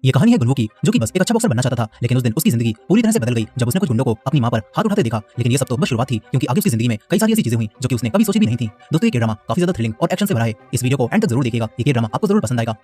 ये कहानी है गुनवू की, जो कि बस एक अच्छा बॉक्सर बनना चाहता था, लेकिन उस दिन उसकी जिंदगी पूरी तरह से बदल गई जब उसने कुछ गुंडों को अपनी मां पर हाथ उठाते देखा। लेकिन ये सब तो बस शुरुआत थी, क्योंकि आगे उसकी जिंदगी में कई सारी ऐसी चीजें हुई जो कि उसने कभी सोची भी नहीं थी। दोस्तों, ये ड्रामा काफी ज्यादा थ्रिलिंग और एक्शन से भरा है। इस वीडियो को एंड तक जरूर देखिएगा, ये ड्रामा आपको जरूर पसंद आएगा।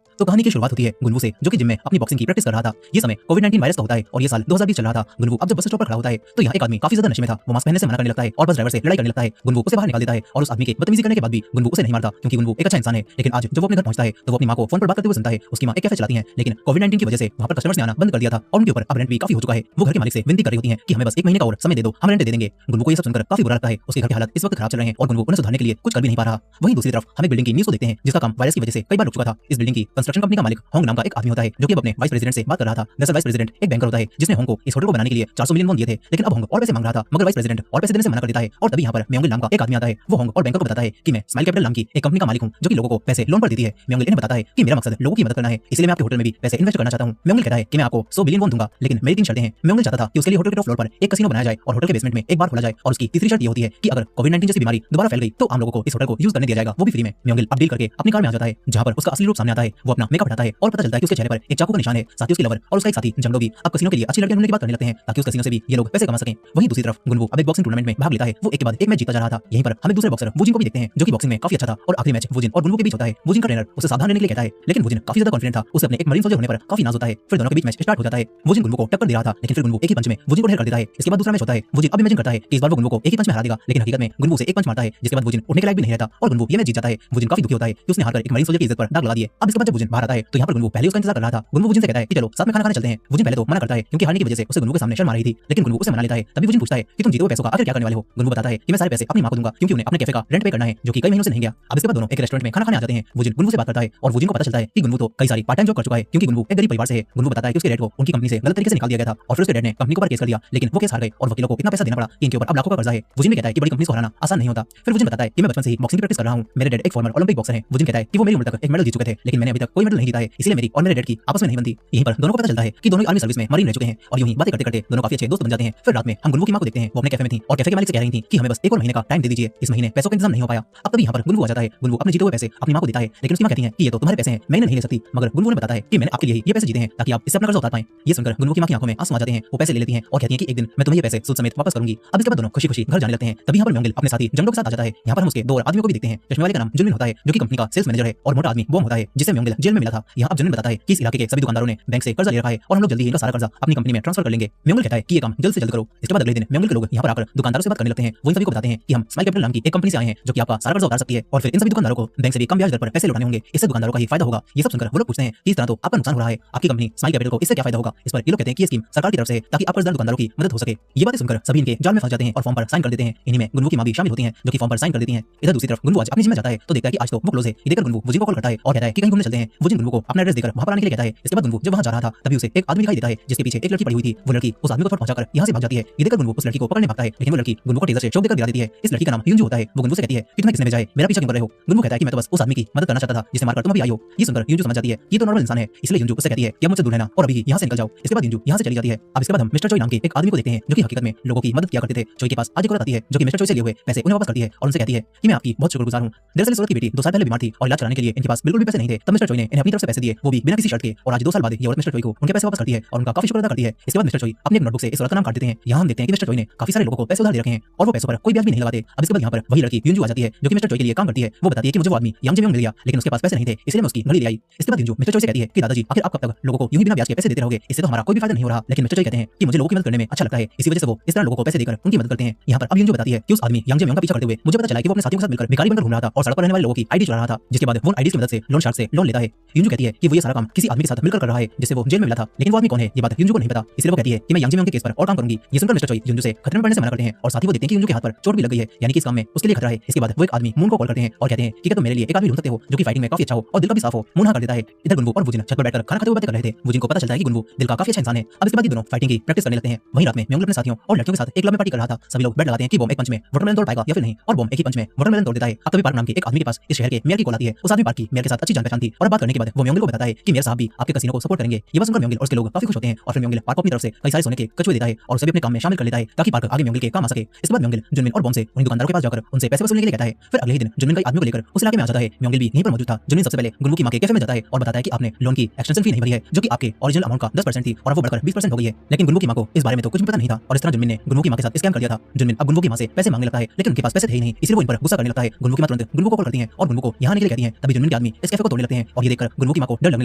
तो कहानी की शुरुआत होती है गुनवू से, जो कि जिम में अपनी बॉक्सिंग की प्रैक्टिस कर रहा था। ये समय कोविड-19 वायरस का होता है और ये साल 2020 चल रहा था। गुनवू अब जब बस स्टॉप पर खड़ा होता है तो यहाँ एक आदमी काफी ज्यादा नशे में था। वो मास्क पहनने से मना करने लगता है और बस ड्राइवर से लड़ाई करने लगता है। गुनवू उसे बाहर निकाल देता है और उस आदमी के बदतमीजी करने के बाद भी गुनवू उसे नहीं मारता, क्योंकि गुनवू एक अच्छा इंसान है। लेकिन आज जब वो अपने घर पहुंचता है तो वो अपनी मां को फोन पर बात करते हुए सुनता है। उसकी मां एक कैफे चलाती है, लेकिन कोविड-19 की वजह से वहां पर कस्टमर्स ने आना बंद कर दिया था और उनके ऊपर अब रेंट भी काफी हो चुका है। वो घर के मालिक से विनती कर रही होती है कि हमें बस 1 महीने का और समय दे दो, हम रेंट दे देंगे। गुनवू को ये सब सुनकर काफी बुरा लगता है। उसके घर की हालत इस वक्त खराब चल रहे हैं और गुनवू उन्हें सुधारने के लिए कुछ कर भी नहीं पा रहा। वहीं दूसरी तरफ हम एक बिल्डिंग की न्यूज़ को देखते हैं जिसका काम वायरस की वजह से कई बार रुक चुका था। इस बिल्डिंग की कंस्ट्रक्शन कंपनी का मालिक होंग नाम का एक आदमी होता है, जो कि अब अपने वाइस प्रेसिडेंट से बात कर रहा था। दरअसल वाइस प्रेसिडेंट एक बैंकर होता है जिसने होंग को इस होटल को बनाने के लिए 400 मिलियन वॉन दिए थे, लेकिन अब होंग और पैसे मांग रहा था, मगर वाइस प्रेसिडेंट और पैसे देने से मना कर देता है। और तभी यहाँ पर म्योंगिल नाम का एक आदमी आता है। वो होंग और बैंकर को बताता है कि मैं स्माइल कैपिटल नाम की एक कंपनी का मालिक हूँ, जो कि लोगों को पैसे लोन पर देती है। म्योंगिल इन्हें बताता है कि मेरा मकसद लोगों की मदद करना है, इसलिए मैं आपके होटल में भी पैसे इन्वेस्ट करना चाहता हूँ। म्योंगिल कहता है कि मैं आपको 100 बिलियन वॉन दूंगा, लेकिन मेरी 3 शर्तें हैं। म्योंगिल चाहता था कि उसके लिए होटल के टॉप फ्लोर पर एक कसिनो बनाया जाए और होटल के बेसमेंट में एक बार खोला जाए, और उसकी तीसरी शर्त ये होती है कि अगर कोविड-19 जैसी बीमारी दोबारा फैल गई तो आम लोगों को इस होटल को यूज करने दिया जाएगा, वो भी फ्री में। म्योंगिल अब डील करके अपनी कार में आ जाता है, जहां पर उसका असली रूप सामने आता है। वो अपना मेकअप हटाता है और पता चलता है कि उसके चेहरे पर एक चाकू का निशान है। साथ ही उसके लवर और उसका एक साथी जंगलो भी अब कसिनो के लिए अच्छी लड़कियां ढूंढने की बात करने लगते हैं, ताकि उस कसिनो से भी ये लोग पैसे कमा सकें। वहीं दूसरी तरफ गुनवू अब एक बॉक्सिंग टूर्नामेंट में भाग लेता है। वो एक के बाद एक मैच जीता जा रहा था। यहीं पर हम एक दूसरे बॉक्सर वुजिन को भी देखते हैं, जो कि बॉक्सिंग में काफी अच्छा था। और आखिरी मैच वुजिन और गुनवू के बीच होता है। वुजिन का ट्रेनर उसे सावधान रहने के लिए कहता है, लेकिन वुजिन काफी ज्यादा कॉन्फिडेंट था। उसे अपने एक मरीन सोल्जर होने पर काफी नाज होता है। फिर दोनों के बीच मैच स्टार्ट हो जाता है। वुजिन गुनवू को टक्कर दे रहा था, लेकिन फिर गुनवू एक ही पंच में वुजिन को ढेर कर देता है। इसके बाद दूसरा मैच होता है। वुजिन अब इमेजिन करता है कि इस बार वो गुनवू को एक ही पंच में हरा देगा, लेकिन हकीकत में गुनवू से एक पंच मारता है, जिसके बाद वुजिन उठने के लायक भी नहीं रहता और गुनवू ये मैच जीत जाता है। वुजिन काफी दुखी होता है कि उसने हारकर एक मरीन सोल्जर की इज्जत पर दाग लगा दी है। अब इसके बाद जब वुजिन बाहर आता है तो यहाँ पर गुनवू पहले उसका इंतजार कर रहा था। गुनवू वुजिन से कहता है कि चलो साथ में खाना खाने चलते हैं। वुजिन पहले तो मना करता है, क्योंकि हारने की वजह से उसे गुनवू के सामने शर्म आ रही थी, लेकिन गुनवू उसे मना लेता है। तभी वुजिन पूछता है कि तुम जीते हुए पैसों का आखिर क्या करने वाले हो। गुनवू बताता है कि मैं सारे पैसे अपनी मां को दूंगा, क्योंकि उन्हें अपने कैफे का रेंट पे करना है, जो कि कई महीनों से नहीं गया। अब इसके बाद दोनों एक रेस्टोरेंट में खाना खाने आ जाते हैं। वुजिन गुनवू से बात करता है और वुजिन को पता चलता है कि गुनवू तो कई सारी पार्ट टाइम जॉब कर चुका है, क्योंकि गुनवू एक गरीब परिवार से है। गुनवू बताता है कि उसके डैड को उनकी कंपनी से गलत तरीके से निकाल दिया गया था और फिर उसके डैड ने कंपनी के ऊपर केस कर दिया, लेकिन वो केस हार गए और वकीलों को इतना पैसा देना पड़ा कि इनके ऊपर अब लाखों का कर्जा है। वुजिन भी कहता है कि बड़ी कंपनी को हराना आसान नहीं होता। फिर वुजिन बताता है कि मैं बचपन से ही बॉक्सिंग की प्रैक्टिस कर रहा हूँ। मेरे डैड एक फॉर्मर ओलंपिक बॉक्सर हैं। वुजिन कहता है कि वो मेरी उम्र तक एक मेडल जीत चुके थे, लेकिन मैंने अभी तक कोई मेडल नहीं जीता है, इसलिए मेरी और मेरे डैड की आपस में नहीं बनती। यहीं पर दोनों को पता चलता है कि दोनों आर्मी सर्विस में मरीन रह चुके हैं और यूं ही बातें करते करते दोनों काफी अच्छे दोस्त बन जाते हैं। फिर रात में हम गुनवू की मां को देखते हैं। वो अपने कैफे में थी और कैफे के मालिक से कह रही थी कि हमें बस एक और महीने का टाइम दे दीजिए, इस महीने पैसों का इंतजाम नहीं हो पाया। अब तभी यहाँ पर गुनवू आ जाता है। गुनवू अपने जीते हुए पैसे अपनी मां को देता है, लेकिन उसकी मां कहती है कि ये तो तुम्हारे पैसे हैं, मैं इन्हें नहीं ले सकती। मगर गुनवू ने बताता है कि मैंने आपके लिए ये पैसे जीते हैं ताकि आप इससे अपना कर्ज उतार पाएं। ये सुनकर गुनवू की मां की आंखों में आंसू आ जाते हैं। वो पैसे ले लेती हैं और कहती हैं कि एक दिन मैं तुम्हें ये पैसे सूद समेत वापस करूंगी। अब इसके बाद दोनों खुशी खुशी घर जाने लगते हैं। तभी यहाँ पर म्योंगिल अपने साथी जंगलों के साथ आ जाता है। यहाँ पर हम उसके दो और आदमियों को भी देखते हैं। चश्मे वाले का नाम जुनमिन होता है, जो कि कंपनी का सेल्स मैनेजर है, और मोटा आदमी बॉम होता है, जिसे म्योंगिल जेल में मिला था। यहाँ अब जुनमिन बताता है कि इस इलाके के सभी दुकानदारों ने बैंक से कर्जा ले रखा है और हम लोग जल्दी ही इनका सारा कर्जा अपनी कंपनी में ट्रांसफर कर लेंगे। म्योंगिल कहता है कि ये काम जल्द से जल्द करो। इसके बाद अगले दिन म्योंगिल के लोग यहाँ पर आकर दुकानदारों से बात करने लगते हैं। वो इन सभी को बताते हैं कि हम स्माइल कैपिटल नाम की एक कंपनी से आए हैं, जो कि आपका सारा कर्जा उतार सकती है, और फिर इन सभी दुकानदारों को बैंक से भी कम ब्याज दर पर पैसे लौटाने होंगे। इससे दुकानदारों का ही फायदा होगा। ये सब सुनकर वो लोग पूछते हैं कि इस तरह तो आपका नुकसान हो रहा है, आपकी कंपनी स्माइल कैपिटल को इससे क्या फायदा होगा। इस पर ये लोग कहते हैं कि ये स्कीम सरकार की तरफ से ताकि आप कर्जदार दुकानदारों की मदद हो सके। ये बातें सुनकर सभी इनके जाल में फंस जाते हैं और फॉर्म पर साइन कर देते हैं। इन्हीं में गुनवू की मां भी शामिल होती है, जो कि फॉर्म पर साइन कर देती है। इधर दूसरी तरफ गुनवू आज अपनी जिम में जाता है तो देखता है कि आज तो वो क्लोज है। ये देखकर गुनवू वुजिन को कॉल करता है और कहता है कि कहीं घूमने चलते हैं। वुजिन गुनवू को अपना एड्रेस देकर वहां पर आने के लिए कहता है। इसके बाद गुनवू जब वहां जा रहा था तभी उसे एक आदमी दिखाई देता है, जिसके पीछे एक लड़की पड़ी हुई थी। वो लड़की उस आदमी को थोड़ा पहुंचाकर यहां से भाग जाती है। ये देखकर गुनवू उस लड़की को पकड़ने भागता है, लेकिन वो लड़की गुनवू को टेजर से चोट देकर गिरा देती है। इस लड़की का नाम युंजू होता है। वो गुनवू से कहती है कि तुम्हें किसने भेजा है, मेरा पीछा क्यों कर रहे हो। गुनवू कहता है कि मैं तो बस उस आदमी की मदद करना चाहता था जिसे मारकर तुम अभी आई हो। ये सुनकर युंजू समझ जाती है ये तो नॉर्मल इंसान है, इसलिए युंजू उससे कहती है कि अब मुझसे दूर रहना और अभी यहां से निकल जाओ। इसके बाद युंजू यहां से चली जाती है। अब इसके बाद हम मिस्टर चोई नाम के एक आदमी को देखते हैं, जो कि हकीकत में लोगों की मदद किया करते थे। चोई के पास आज एक औरत आती है, जो कि मिस्टर चोई से लिए हुए पैसे उन्हें वापस करती है और उनसे कहती है कि मैं आपकी बहुत शुक्रगुजार हूं। दरअसल इस औरत की बेटी 2 साल पहले बीमार थी और इलाज कराने के लिए इनके पास बिल्कुल भी पैसे नहीं थे। तब मिस्टर चोई ने इन्हें अपनी तरफ से पैसे दिए, वो भी बिना किसी शर्त के, और आज 2 साल बाद ये औरत मिस्टर चोई को उनके पैसे वापस करती है और उनका काफी शुक्र अदा करती है। इसके बाद मिस्टर चोई अपने एक नोटबुक से इस औरत का नाम काट देते हैं। यहाँ हम देखते हैं कि मिस्टर चोई ने काफी सारे लोगों को पैसे उधार दे रखे हैं और वो पैसों पर कोई ब्याज भी नहीं लगाते। अब इसके बाद यहाँ पर वही लड़की युंजू आ जाती है, जो कि मिस्टर चोई के लिए काम करती है। वो बताती है कि मुझे वो आदमी यांग जेमियोंग मिल गया, लेकिन उसके पास पैसे नहीं थे, इसलिए मैं उसकी घड़ी ले आई। इसके बाद युंजू मिस्टर चोई से कहती है कि दादाजी आखिर आप कब तक लोगों को यूं ही बिना ब्याज के पैसे देते रहोगे, इससे तो हमारा कोई भी फायदा नहीं हो रहा। लेकिन मिस्टर चोई कहते हैं कि मुझे लोगों की मदद करने में अच्छा लगता है, इसी वजह से वो इस तरह लोगों को पैसे देकर उनकी मदद करते हैं। यहाँ पर अब युंजू बताती है कि उस आदमी यांग जेमियोंग का पीछा करते हुए मुझे पता चला कि वो अपने साथियों के साथ मिलकर भिखारी बनकर घूम रहा था और सड़क पर रहने वाले लोगों की आईडी चुरा रहा था, जिसके बाद वो आईडी की मदद से लोन शार्क से लोन लेता है। युंजू कहती है कि वो ये सारा काम किसी आदमी के साथ मिलकर कर रहा है जिससे वो जेल में मिला था, लेकिन वो आदमी कौन है ये बात युंजू को नहीं पता। इसलिए वो कहती है कि मैं यांग जेमियोंग के केस पर और काम करूंगी। ये सुनकर मिस्टर चोई युंजू से खतरे में पड़ने से मना करते हैं और साथ ही वो देखते हैं कि युंजू के हाथ पर चोट भी लग गई है, यानी कि इस काम में उसके लिए खतरा है। इसके बाद वो एक आदमी मून को कॉल करते हैं और कहते हैं कि क्या तुम मेरे लिए एक आदमी ढूंढ सकते हो जो कि फाइटिंग में काफी अच्छा हो और दिल का भी साफ हो। मून हाँ कर देता है। इधर गुनवू और वुजिन छत पर बैठकर खाना खाते हुए बातें कर रहे थे। वुजिन को पता चलता है कि गुनवू दिल का काफी अच्छा इंसान है। अब इसके बाद ये दोनों फाइटिंग की प्रैक्टिस करने लगते हैं। वहीं रात में म्योंगिल अपने साथियों और लड़कियों के साथ एक क्लब में पार्टी कर रहा था। सभी लोग बेट लगाते हैं कि बॉम एक पंच में वाटरमेलन तोड़ पाएगा या फिर नहीं, और बॉम एक ही पंच में वाटरमेलन तोड़ देता है। अब तभी पार्क नाम के एक आदमी के पास इस शहर के मेयर की कॉल आती है। उस आदमी पार्क की मेयर के साथ अच्छी जान पहचान थी और बात करने के बाद वो म्योंगिल को बताता है कि मेयर साहब भी आपके कसिनो को सपोर्ट करेंगे। ये बात सुनकर म्योंगिल और उसके लोग काफी खुश होते हैं और फिर म्योंगिल पार्क को अपनी तरफ से कई सारे सोने के कछुए देता है और उसे भी अपने काम में शामिल कर लेता है ताकि पार्क आगे म्योंगिल के काम आ सके। इसके बाद म्योंगिल जुनमिन और बॉम्ब से उन दुकानदारों के पास जाकर उनसे पैसे वसूलने के लिए कहता है। फिर अगले ही दिन जुनमिन कई आदमियों को लेकर उस इलाके में आ जाता है। म्योंगिल भी यहीं पर मौजूद था। जुनमिन सबसे पहले गुनवू की मां के कैफे में जाता है और बताता है कि आपने लोन की एक्सटेंशन फी नहीं भरी है जो कि आपके ओरिजिनल अमाउंट का 10% थी और वो बढ़कर 20% हो गई है। लेकिन गुनवू की मां को इस बारे में तो कुछ भी पता नहीं था और इस तरह जुनमिन ने गुनवू की मां के साथ स्कैम कर दिया था। जुनमिन अब गुनवू की मां से पैसे मांगने लगता है लेकिन उनके पास पैसे थे ही नहीं, इसलिए वो इन पर गुस्सा करने लगता है। गुनवू की मां तुरंत गुनवू को कॉल करती है और गुनवू को यहां आने के लिए कहती है। तभी जुनमिन के आदमी इस कैफे को तोड़ने लगते हैं और ये देखकर गुनवू की मां को डर लगने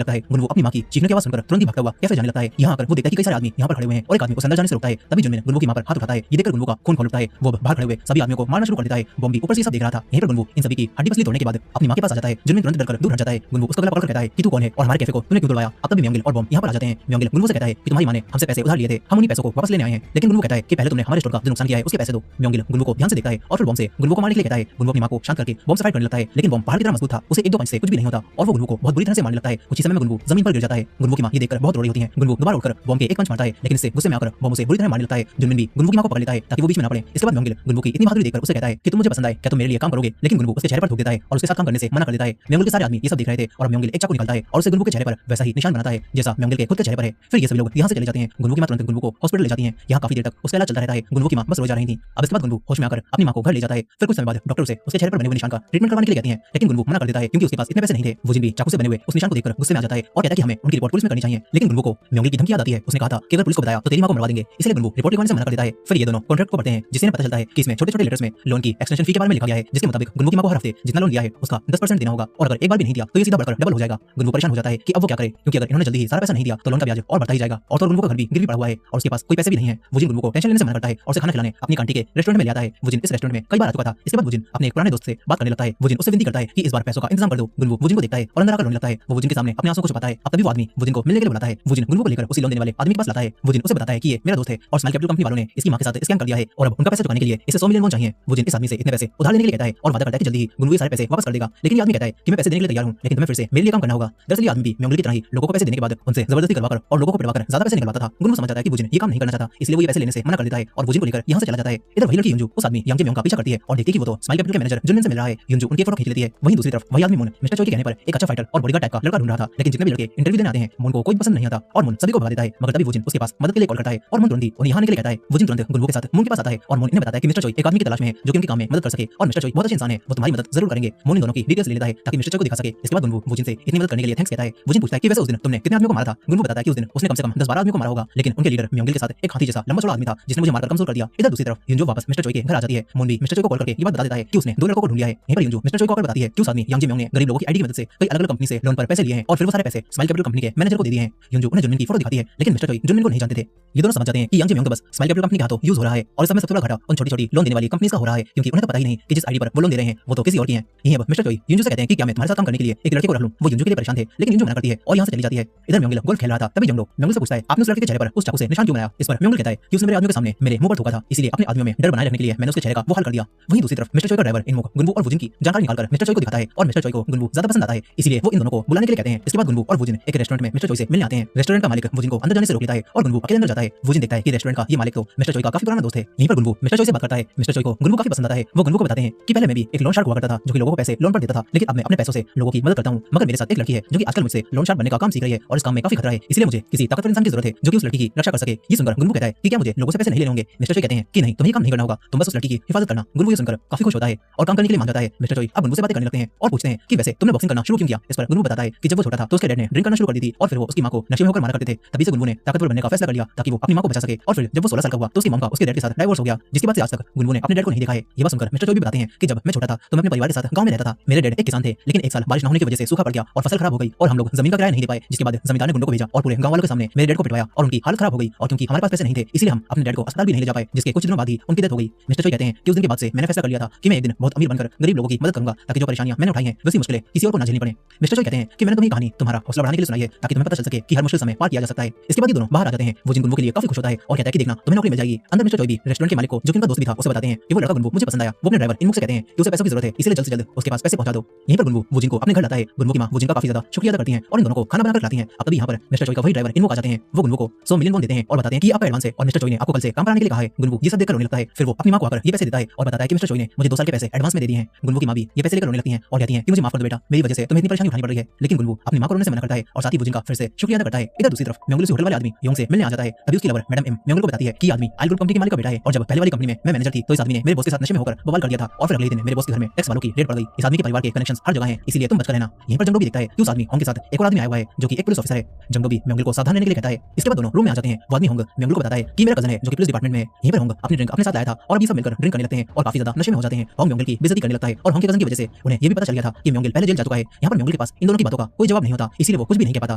लगता है। गुनवू अपनी मां की चीखने की आवाज सुनकर तुरंत ही भागता हुआ कैफे जाने लगता है। यहां आकर वो देखता है कि कई सारे आदमी यहां पर खड़े हुए हैं और एक आदमी उसे अंदर जाने से रोकता है। तभी जुनमिन गुनवू की मां पर हाथ उठाता है। ये देखकर गुनवू का खून खौल उठता है। वो बाहर खड़े हुए सभी आदमियों को मारना शुरू कर देता है। बॉम्ब भी ऊपर से सब देख रहा था। यहीं पर गुनवू इन सभी की हड्डी पसली तोड़ने के बाद अपनी मां के पास आ जाता है। जुनमिन तुरंत डरकर दूर हट जाता है। गुनवू उसको गला पकड़ कर कहता है कि तू कौन है और हमारे कैफे को तूने क्यों तोड़वाया। अब तभी म्योंगिल और बॉम्ब यहां पर आ जाते हैं। म्योंगिल गुनवू से कहता है कि तुम्हारी मां ने हमसे पैसे उधार लिए थे, हम उन्हीं पैसों को वापस लेने आए हैं। लेकिन गुनवू कहता है कि पहले तुमने हमारे स्टोर का जो नुकसान किया है उसके पैसे दो। म्योंगिल गुनवू को ध्यान से देखता है और फिर बॉम्ब से गुनवू को मारने के लिए कहता है। गुनवू अपनी मां को शांत करके बॉम्ब से फाइट करने लगता है लेकिन बॉम्ब पहाड़ की तरह मजबूत था, उसे एक दो पंच से कुछ भी नहीं होता और वो गुनवू को बहुत बुरी तरह से मारने लगता है। कुछ ही समय में गुनवू जमीन पर गिर जाता है। गुनवू की मां ये देखकर बहुत रो रही होती है। गुनवू दोबारा उठकर बॉम्ब के एक पंच मारता है लेकिन इससे गुस्से में आकर बॉम्ब उसे बुरी तरह मारने लगता है। जुनमिन भी गुनवू की मां को पकड़ लेता है ताकि वो बीच में ना पड़े। इसके बाद म्योंगिल गुनवू की इतनी बहादुरी देखकर उसे कहता है कि तुम मुझे पसंद आए, क्या तुम मेरे लिए काम करोगे। लेकिन गुनवू उसके चेहरे पर थूक देता है और उसके साथ काम करने से मना कर देता है। म्योंगिल के सारे आदमी ये सब देख रहे थे और म्योंगिल एक चाकू निकालता है और उसे गुनवू के चेहरे पर वैसा ही निशान बनाता है जैसा म्योंगिल के खुद के चेहरे पर है। फिर ये सभी लोग यहां से चले जाते हैं। गुनवू की मां तुरंत गुनवू को हॉस्पिटल ले जाती है। यहां काफी देर तक उसका इलाज चलता रहता है। गुनवू की मां बस रो जा रही थी। अब इसके बाद गुनवू होश में आकर अपनी मां को घर ले जाता है। फिर कुछ समय बाद डॉक्टर उसे उसके चेहरे पर बने हुए निशान का ट्रीटमेंट करवाने के लिए कहते हैं लेकिन गुनवू मना कर देता है क्योंकि उसके पास इतने पैसे नहीं थे। वुजिन भी चाकू से बने हुए उस निशान को देखकर गुस्से में आ जाता है और कहता है कि हमें उनकी रिपोर्ट पुलिस में करनी चाहिए। लेकिन गुनवू को म्योंगिल की धमकी याद आती है। उसने कहा था कि अगर पुलिस को बताया तो तेरी मां को मरवा देंगे, इसलिए गुनवू रिपोर्ट लिखवाने से मना कर देता है। फिर ये दोनों कॉन्ट्रैक्ट को पढ़ते हैं जिससे पता चलता है कि इसमें छोटे-छोटे लेटर्स में लोन की एक्सटेंशन फी के बारे में लिखा गया है जिसके मुताबिक गुनवू की मां को हर हफ्ते जितना लोन लिया है उसका 10% देना होगा और अगर एक बार भी नहीं दिया तो ये सीधा बढ़कर डबल हो जाएगा। गुनवू परेशान हो जाता है कि अब वो क्या करे क्योंकि अगर इन्होंने जल्दी ही सारा पैसा नहीं दिया तो लोन का ब्याज और बढ़ता ही जाएगा और तो गुनवू का घर भी गिरवी पड़ा हुआ है और उसके पास कोई पैसे भी नहीं है। वुजिन गुनवू को टेंशन लेने से मना करता है और उसे खाना खिलाने अपनी आंटी के रेस्टोरेंट में ले आता है। वुजिन इस रेस्टोरेंट में कई बार आ चुका था। इसके बाद वुजिन अपने एक पुराने दोस्त से बात करने लगता है। वुजिन उससे विनती करता है कि इस बार पैसों का इंतजाम कर दो। गुनवू वुजिन को देखता है और अंदर आकर रोने लगता है। वो वुजिन के सामने अपने आंसू को छुपाता है। अब तभी वो आदमी वुजिन को मिलने के लिए बुलाता है। वुजिन गुनवू को लेकर उसी लोन देने वाले आदमी के पास लाता है। वुजिन उसे बताता है कि ये मेरा दोस्त है और स्माइल कैपिटल कंपनी वालों ने इसकी मां के साथ स्कैम कर दिया है और अब उनका पैसा चुकाने के लिए इसे 100 मिलियन वॉन चाहिए। वुजिन इस आदमी से इतने पैसे उधार लेने के लिए कहता है और वादा करता है कि जल्दी ही गुनवू ये सारे पैसे वापस कर देगा। लेकिन ये आदमी कहता है कि मैं पैसे देने के लिए तैयार हूं लेकिन तुम्हें फिर से मेरे लिए काम करना होगा। दरअसल ये आदमी भी म्योंगिल की तरह ही लोगों को पैसे देने के बाद उनसे जबरदस्ती करवाकर और लोगों को पिटवाकर ज्यादा पैसे निकलवाता था। गुनवू समझ जाता है कि वुजिन ये काम नहीं करना चाहता, इसलिए वो ये पैसे लेने से मना कर देता है और वुजिन को लेकर यहां से चला जाता है। इधर वही लड़की युंजू उस आदमी यांग जेम्योंग का पीछा करती है और देखती है कि वो तो स्माइल कैपिटल के मैनेजर जुनमिन से मिल रहा है। युंजू उनकी फोटो खींच लेती है। वहीं दूसरी तरफ वही आदमी मून मिस्टर चोई के कहने पर एक अच्छा फाइटर और बॉडीगार्ड टाइप का लड़का ढूंढ रहा था लेकिन जितने भी लड़के इंटरव्यू देने आते हैं मून को कोई पसंद नहीं आता और मून सभी को भगा देता है। मगर तभी वुजिन उसके पास मदद के लिए कॉल करता है और मून तुरंत ही उन्हें यहां आने के लिए कहता है। वुजिन तुरंत गुनवू के साथ मून के पास आता है और मून इन्हें बताता है कि मिस्टर चोई एक आदमी की तलाश में है जो कि उनके काम में मदद कर सके और मिस्टर चोई बहुत अच्छे इंसान है, वो तुम्हारी मदद जरूर करेंगे। मून इन दोनों की डिटेल्स ले लेता है ताकि मिस्टर चोई को दिखा सके। इसके बाद गुनवू वुजिन से इतनी मदद करने के लिए थैंक्स कहता है। वुजिन पूछता है कि वैसे उस दिन तुमने कितने आदमियों को मारा था। गुनवू बताता है कि उस दिन उसने कम से कम 10-12 आदमियों को मारा होगा लेकिन उनके लीडर म्योंगिल के साथ एक हाथी जैसा लंबा चौड़ा आदमी था जिसने मुझे मारकर कमजोर कर दिया। इधर दूसरी तरफ युंजू वापस मिस्टर चोई के घर आ जाती है। मून भी मिस्टर चोई को कॉल करके ये बात बता देता है कि उसने दो लड़कों को ढूंढ लिया है। यहीं पर युंजू मिस्टर चोई को आकर बताती है कि उस आदमी यांग जेम्योंग ने गरीब लोगों की आईडी की मदद से कई अलग-अलग कंपनी से लोन पर पैसे लिए हैं और फिर वो सारे पैसे स्माइल कैपिटल कंपनी के मैनेजर को दे दिए हैं। युंजू उन्हें जुनमिन की फोटो दिखाती है लेकिन मिस्टर चोई जुनमिन को नहीं जानते थे। ये दोनों समझ जाते हैं कि यांग जेम्योंग तो बस स्माइल कैपिटल कंपनी का हाथों यूज हो रहा है और इस समय सबसे बड़ा घाटा उन छोटी-छोटी लोन देने वाली कंपनीज का हो रहा है क्योंकि उन्हें तो पता ही नहीं कि जिस आईडी पर वो लोन दे रहे हैं वो तो किसी और की है। यहीं अब मिस्टर चोई युंजू से कहते हैं कि क्या मैं तुम्हारे साथ काम करने के लिए एक लड़के को रख लूं। वो युंजू के लिए परेशान थे लेकिन युंजू मना करती है और यहां से चली जाती है। इधर म्योंगिल गोल्फ खेल रहा था। तभी जंगलो म्योंगिल से पूछता है आपने उस लड़के के चेहरे पर उस चाकू से निशान क्यों बनाया। इस पर म्योंगिल कहता है कि उसने मेरे आदमियों के सामने मेरे मुंह पर थूका था, इसलिए अपने आदमियों में डर बनाए रखने के लिए मैंने उसके चेहरे का वो हाल कर दिया। वहीं दूसरी तरफ मिस्टर चोई का ड्राइवर इनमुख गुनवू और वुजिन की जानकारी निकालकर मिस्टर चोई को दिखाता है और मिस्टर चोई को गुनवू ज्यादा पसंद आता है, इसलिए वो इन दोनों को बुलाने के लिए कहते हैं। इसके बाद गुनवू और वुजिन एक रेस्टोरेंट में मिस्टर चोई से मिलने आते हैं। रेस्टोरेंट का मालिक वुजिन को अंदर जाने से रोक लेता है और गुनवू अकेले अंदर जाता है। वुजिन देखता है कि रेस्टोरेंट का ये मालिक तो मिस्टर चोई का काफी पुराना दोस्त है। यहीं पर गुनवू मिस्टर चोई से बात करता है। मिस्टर चोई को गुनवू काफी पसंद आता है। वो गुनवू को बताते हैं कि पहले मैं भी एक लोन शार्क हुआ करता था जो कि लोगों को पैसे लोन पर देता था, लेकिन अब मैं अपने पैसों से लोगों की मदद करता हूं। मगर मेरे साथ एक लड़की है जो कि आजकल मुझसे लोन शार्क बनने का काम सीख रही है और इस काम में काफी खतरा है, इसलिए मुझे किसी ताकतवर इंसान की जरूरत है जो कि उस लड़की की रक्षा कर सके। ये सुनकर गुनवू कहता है कि क्या मुझे लोगों से पैसे नहीं लेने होंगे। मिस्टर चोई कहते हैं कि नहीं, तुम्हें काम नहीं करना होगा, तुम बस उस लड़की की हिफाजत करना। गुनवू ये सुनकर काफी खुश होता है और काम करने के लिए मान जाता है। मिस्टर चोई अब गुनवू से बातें करने लगते हैं और पूछते हैं कि वैसे तुमने बॉक्सिंग करना शुरू क्यों किया। इस पर गुनवू बताता है कि जब वो छोटा था तो उसके डैड ने ड्रिंक करना शुरू कर दी थी और फिर वो उसकी मां को नशे में होकर मारा करते थे। तभी से गुनवू ने ताकतवर बनने का फैसला कर लिया ताकि वो अपनी मां को बचा सके। और फिर जब वो 16 साल का हुआ तो उसकी मां का उसके डैड के साथ डाइवोर्स हो गया, जिसके बाद से आज तक गुनवू ने अपने डैड को नहीं देखा है। ये बात सुनकर मिस्टर चोई भी बताते हैं कि जब मैं छोटा था तो मैं अपने परिवार के साथ गांव में रहता था। मेरे डैड एक किसान थे लेकिन एक साल बारिश न होने की वजह से सूखा पड़ गया और फसल खराब हो गई और हम लोग जमीन का किराया नहीं दे पाए, जिसके बाद जमींदार ने गुंडों को भेजा और पूरे गांव वालों के सामने मेरे डैड को पिटवाया और उनकी हालत खराब हो गई और क्योंकि हमारे पास पैसे नहीं थे इसलिए हम अपने डैड को अस्पताल भी नहीं ले जा पाए, जिसके कुछ दिनों बाद ही उनकी डेथ हो गई। मिस्टर चोई कहते हैं कि उस दिन के बाद से मैंने फैसला कर लिया था कि मैं एक दिन बहुत अमीर बनकर गरीब लोगों की मदद करूंगा ताकि जो परेशानियां मैंने उठाई हैं वैसी मुश्किलें किसी और को ना झेलनी पड़े। मिस्टर चोई कहते हैं कि मैंने तुम्हें कहानी तुम्हारा हौसला बढ़ाने के लिए सुनाई है ताकि तुम्हें पता चल सके कि हर मुश्किल समय पार किया जा सकता है। इसके बाद ये दोनों बाहर आ जाते हैं। वो जिन गुनवू के लिए काफी खुश होता है और कहता है कि देखना तुम्हें नौकरी मिल जाएगी। अंदर मिस्टर चोई भी रेस्टोरेंट के मालिक को जो कि उनका दोस्त भी था उसे बताते हैं कि वो लड़का गुनवू मुझे पसंद आया। वो अपने ड्राइवर इनमुख से कहते हैं कि उसे पैसों की जरूरत है, इसलिए जल्द से जल्द उसके पास पैसे पहुंचा दो। यहीं पर गुनवू वुजिन को अपने घर लाता है। गुनवू की मां वुजिन का काफी ज्यादा शुक्रिया अदा करती हैं और इन दोनों को खाना बनाकर खिलाती हैं। अब तभी यहाँ पर मिस्टर चोई का वही ड्राइवर इनमुख आ जाते हैं। वो गुनवू को 100 मिलियन वॉन देते हैं और बताते हैं कि आपका एडवांस है और मिस्टर चोई ने आपको कल से काम कराने के लिए कहा है। गुनवू ये सब देखकर रोने लगता है। फिर वो अपनी मां को आकर ये पैसे देता है और बताता है कि मिस्टर चोई ने मुझे 2 साल के पैसे एडवांस में दे दिए हैं। गुनवू की मां भी ये पैसे लेकर रोने लगती हैं और कहती हैं कि मुझे माफ कर दो बेटा, मेरी वजह से तुम्हें इतनी परेशानी उठानी पड़ रही है, लेकिन गुनवू अपनी मां को रोने से मना करता है और साथ ही वुजिन का फिर से शुक्रिया अदा करता है। इधर दूसरी तरफ म्योंगल उसी होटल वाले आदमी योंग से मिलने आ जाता है। तभी उसकी लवर मैडम एम म्योंगल को बताती है कि आदमी आयल ग्रुप कंपनी के मालिक का बेटा है और जब पहले वाली कंपनी में मैं मैनेजर थी तो इस आदमी ने मेरे बॉस के साथ नशे में होकर बवाल कर दिया था और फिर अगले दिन मेरे बॉस के घर में टैक्स वालों की रेड पड़ गई। इस आदमी के परिवार के कनेक्शंस हर जगह हैं, इसीलिए तुम बचकर रहना। यहीं पर जंगडो भी देखता है कि उस आदमी होंग के साथ एक और आदमी आया हुआ है जो कि एक पुलिस ऑफिसर है। जंगडो भी म्योंगल को सावधान रहने के लिए कहता है। इसके बाद दोनों रूम में आ जाते हैं। वो आदमी होंग म्योंगल को बताता है कि मेरा कजन है जो कि पुलिस डिपार्टमेंट में है। यहीं पर होंग अपनी ड्रिंक अपने साथ लाया था और अभी सब मिलकर ड्रिंक करने लगते हैं और काफी ज्यादा नशे में हो जाते हैं। होंग म्योंगल की बेइज्जती करने लगता है और होंग के कजन की वजह से उन्हें ये भी पता चल गया था कि म्योंगल पहले जेल जा चुका है। यहाँ पर म्योंगल के पास इन दोनों की बातों का कोई जवाब नहीं होता, इसीलिए वो कुछ भी नहीं कह पाता।